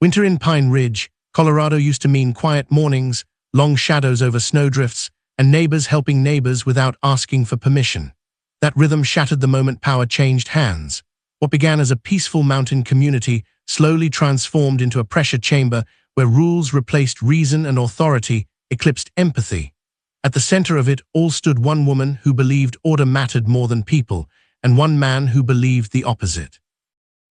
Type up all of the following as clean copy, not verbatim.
Winter in Pine Ridge, Colorado used to mean quiet mornings, long shadows over snowdrifts, and neighbors helping neighbors without asking for permission. That rhythm shattered the moment power changed hands. What began as a peaceful mountain community slowly transformed into a pressure chamber where rules replaced reason and authority eclipsed empathy. At the center of it all stood one woman who believed order mattered more than people, and one man who believed the opposite.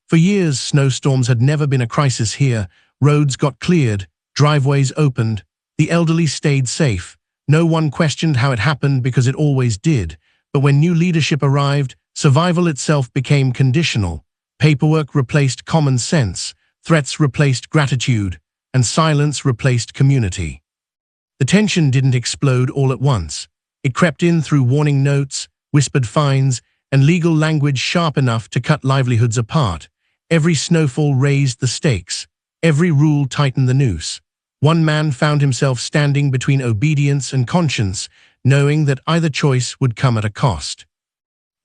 For years, snowstorms had never been a crisis here. Roads got cleared, driveways opened, the elderly stayed safe. No one questioned how it happened because it always did. But when new leadership arrived, survival itself became conditional. Paperwork replaced common sense, threats replaced gratitude, and silence replaced community. The tension didn't explode all at once. It crept in through warning notes, whispered fines, and legal language sharp enough to cut livelihoods apart. Every snowfall raised the stakes. Every rule tightened the noose. One man found himself standing between obedience and conscience, knowing that either choice would come at a cost.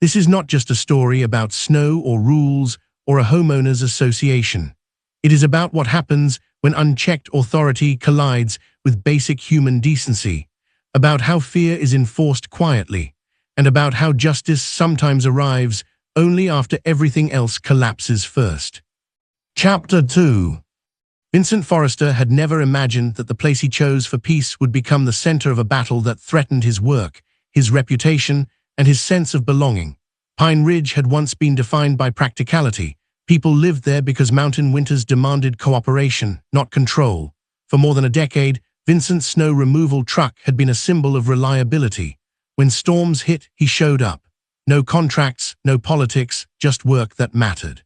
This is not just a story about snow or rules or a homeowners association. It is about what happens when unchecked authority collides with basic human decency, about how fear is enforced quietly, and about how justice sometimes arrives only after everything else collapses first. Chapter 2. Vincent Forester had never imagined that the place he chose for peace would become the center of a battle that threatened his work, his reputation, and his sense of belonging. Pine Ridge had once been defined by practicality. People lived there because mountain winters demanded cooperation, not control. For more than a decade, Vincent's snow removal truck had been a symbol of reliability. When storms hit, he showed up. No contracts, no politics, just work that mattered.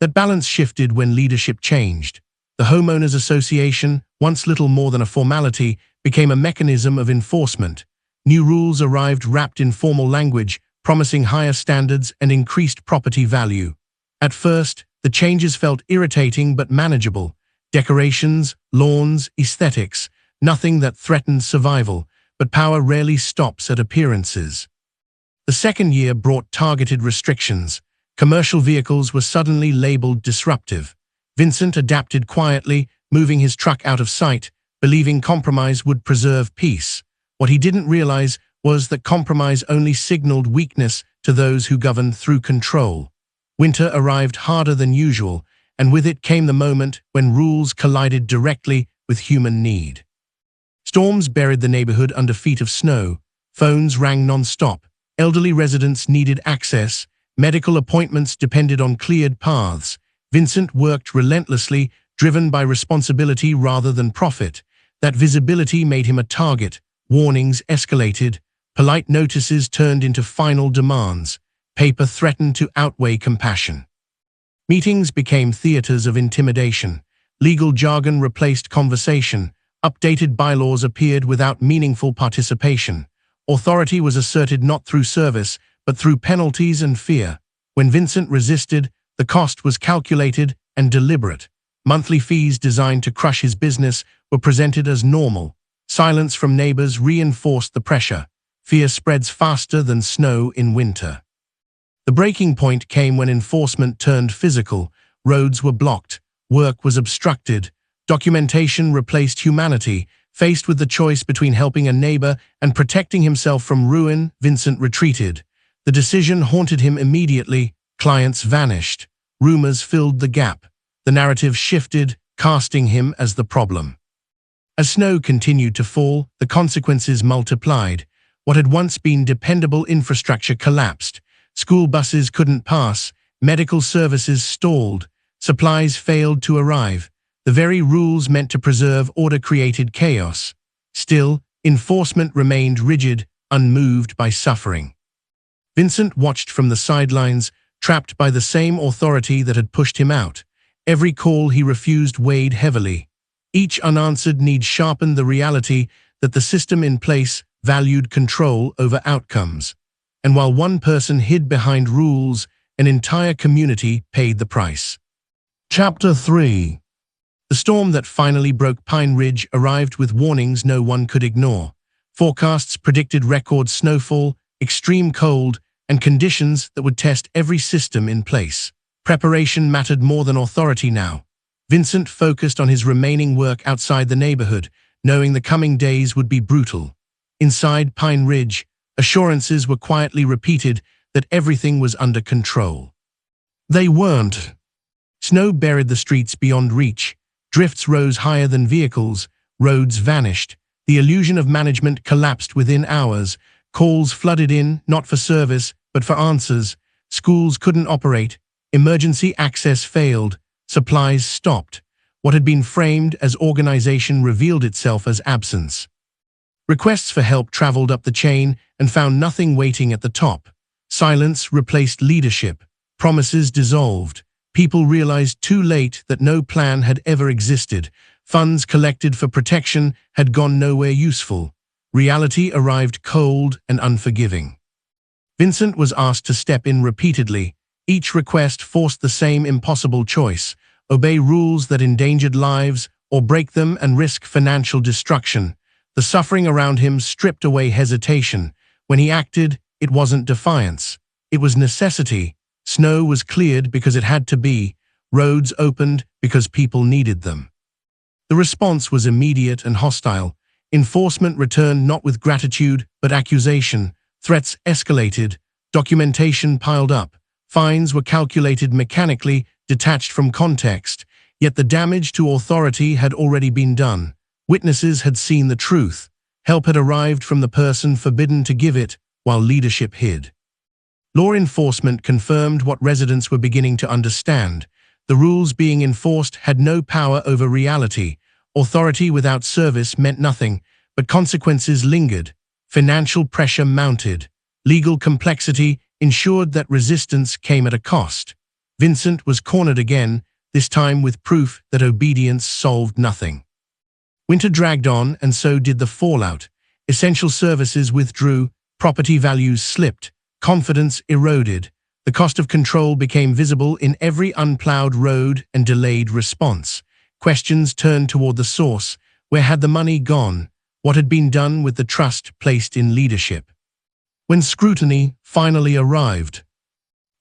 That balance shifted when leadership changed. The Homeowners Association, once little more than a formality, became a mechanism of enforcement. New rules arrived wrapped in formal language, promising higher standards and increased property value. At first, the changes felt irritating but manageable. Decorations, lawns, aesthetics, nothing that threatened survival, but power rarely stops at appearances. The second year brought targeted restrictions. Commercial vehicles were suddenly labeled disruptive. Vincent adapted quietly, moving his truck out of sight, believing compromise would preserve peace. What he didn't realize was that compromise only signaled weakness to those who governed through control. Winter arrived harder than usual, and with it came the moment when rules collided directly with human need. Storms buried the neighborhood under feet of snow. Phones rang non-stop. Elderly residents needed access. Medical appointments depended on cleared paths. Vincent worked relentlessly, driven by responsibility rather than profit. That visibility made him a target. Warnings escalated. Polite notices turned into final demands. Paper threatened to outweigh compassion. Meetings became theaters of intimidation. Legal jargon replaced conversation. Updated bylaws appeared without meaningful participation. Authority was asserted not through service, but through penalties and fear. When Vincent resisted, the cost was calculated and deliberate. Monthly fees designed to crush his business were presented as normal. Silence from neighbors reinforced the pressure. Fear spreads faster than snow in winter. The breaking point came when enforcement turned physical. Roads were blocked. Work was obstructed. Documentation replaced humanity. Faced with the choice between helping a neighbor and protecting himself from ruin, Vincent retreated. The decision haunted him immediately. Clients vanished. Rumors filled the gap. The narrative shifted, casting him as the problem. As snow continued to fall, the consequences multiplied. What had once been dependable infrastructure collapsed. School buses couldn't pass. Medical services stalled. Supplies failed to arrive. The very rules meant to preserve order created chaos. Still, enforcement remained rigid, unmoved by suffering. Vincent watched from the sidelines, trapped by the same authority that had pushed him out. Every call he refused weighed heavily. Each unanswered need sharpened the reality that the system in place valued control over outcomes. And while one person hid behind rules, an entire community paid the price. Chapter 3. The storm that finally broke Pine Ridge arrived with warnings no one could ignore. Forecasts predicted record snowfall, extreme cold, and conditions that would test every system in place. Preparation mattered more than authority now. Vincent focused on his remaining work outside the neighborhood, knowing the coming days would be brutal. Inside Pine Ridge, assurances were quietly repeated that everything was under control. They weren't. Snow buried the streets beyond reach. Drifts rose higher than vehicles. Roads vanished. The illusion of management collapsed within hours. Calls flooded in, not for service, but for answers. Schools couldn't operate. Emergency access failed. Supplies stopped. What had been framed as organization revealed itself as absence. Requests for help traveled up the chain and found nothing waiting at the top. Silence replaced leadership. Promises dissolved. People realized too late that no plan had ever existed. Funds collected for protection had gone nowhere useful. Reality arrived cold and unforgiving. Vincent was asked to step in repeatedly. Each request forced the same impossible choice: obey rules that endangered lives or break them and risk financial destruction. The suffering around him stripped away hesitation. When he acted, it wasn't defiance. It was necessity. Snow was cleared because it had to be. Roads opened because people needed them. The response was immediate and hostile. Enforcement returned not with gratitude, but accusation. Threats escalated. Documentation piled up. Fines were calculated mechanically, detached from context. Yet the damage to authority had already been done. Witnesses had seen the truth. Help had arrived from the person forbidden to give it, while leadership hid. Law enforcement confirmed what residents were beginning to understand. The rules being enforced had no power over reality. Authority without service meant nothing, but consequences lingered. Financial pressure mounted. Legal complexity ensured that resistance came at a cost. Vincent was cornered again, this time with proof that obedience solved nothing. Winter dragged on, and so did the fallout. Essential services withdrew, property values slipped, confidence eroded. The cost of control became visible in every unplowed road and delayed response. Questions turned toward the source. Where had the money gone? What had been done with the trust placed in leadership? When scrutiny finally arrived,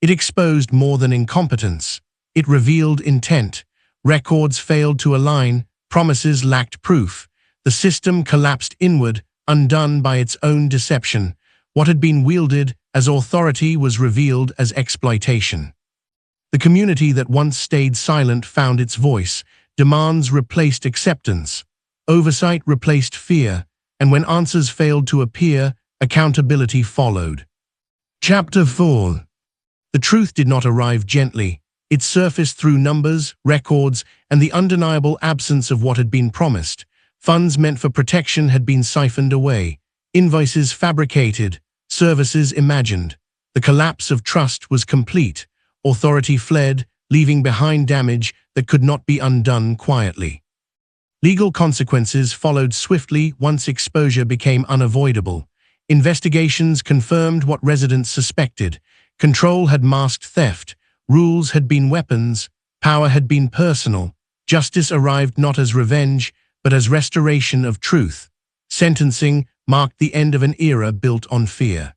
it exposed more than incompetence. It revealed intent. Records failed to align. Promises lacked proof. The system collapsed inward, undone by its own deception. What had been wielded as authority was revealed as exploitation. The community that once stayed silent found its voice. Demands replaced acceptance. Oversight replaced fear. And when answers failed to appear, accountability followed. Chapter 4. The truth did not arrive gently. It surfaced through numbers, records, and the undeniable absence of what had been promised. Funds meant for protection had been siphoned away. Invoices fabricated. Services imagined. The collapse of trust was complete. Authority fled, leaving behind damage that could not be undone quietly. Legal consequences followed swiftly once exposure became unavoidable. Investigations confirmed what residents suspected. Control had masked theft. Rules had been weapons. Power had been personal. Justice arrived not as revenge, but as restoration of truth. Sentencing marked the end of an era built on fear.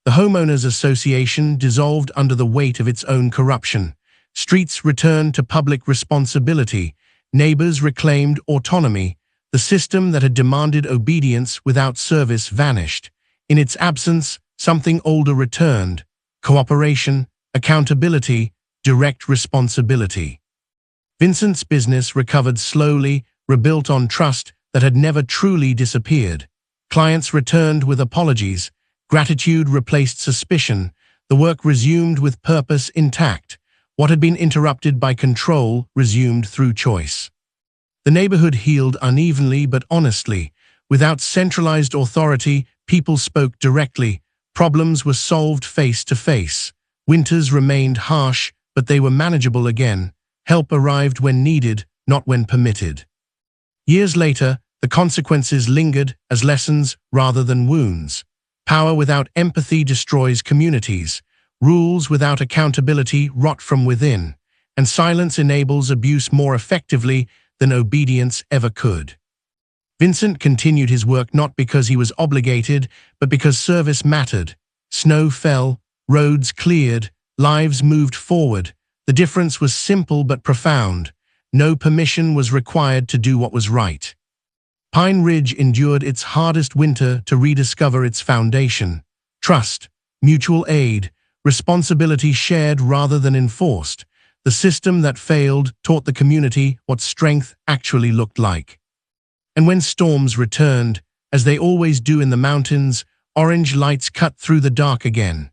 The Homeowners Association dissolved under the weight of its own corruption. Streets returned to public responsibility. Neighbors reclaimed autonomy. The system that had demanded obedience without service vanished. In its absence, something older returned: cooperation, accountability, direct responsibility. Vincent's business recovered slowly, rebuilt on trust that had never truly disappeared. Clients returned with apologies. Gratitude replaced suspicion. The work resumed with purpose intact. What had been interrupted by control resumed through choice. The neighborhood healed unevenly but honestly. Without centralized authority, people spoke directly. Problems were solved face to face. Winters remained harsh, but they were manageable again. Help arrived when needed, not when permitted. Years later, the consequences lingered as lessons rather than wounds. Power without empathy destroys communities. Rules without accountability rot from within. And silence enables abuse more effectively than obedience ever could. Vincent continued his work not because he was obligated, but because service mattered. Snow fell, roads cleared, lives moved forward. The difference was simple but profound. no permission was required to do what was right. Pine Ridge endured its hardest winter to rediscover its foundation: trust, mutual aid, responsibility shared rather than enforced. The system that failed taught the community what strength actually looked like. And when storms returned, as they always do in the mountains, orange lights cut through the dark again,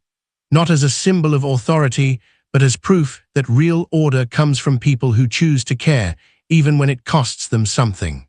not as a symbol of authority, but as proof that real order comes from people who choose to care, even when it costs them something.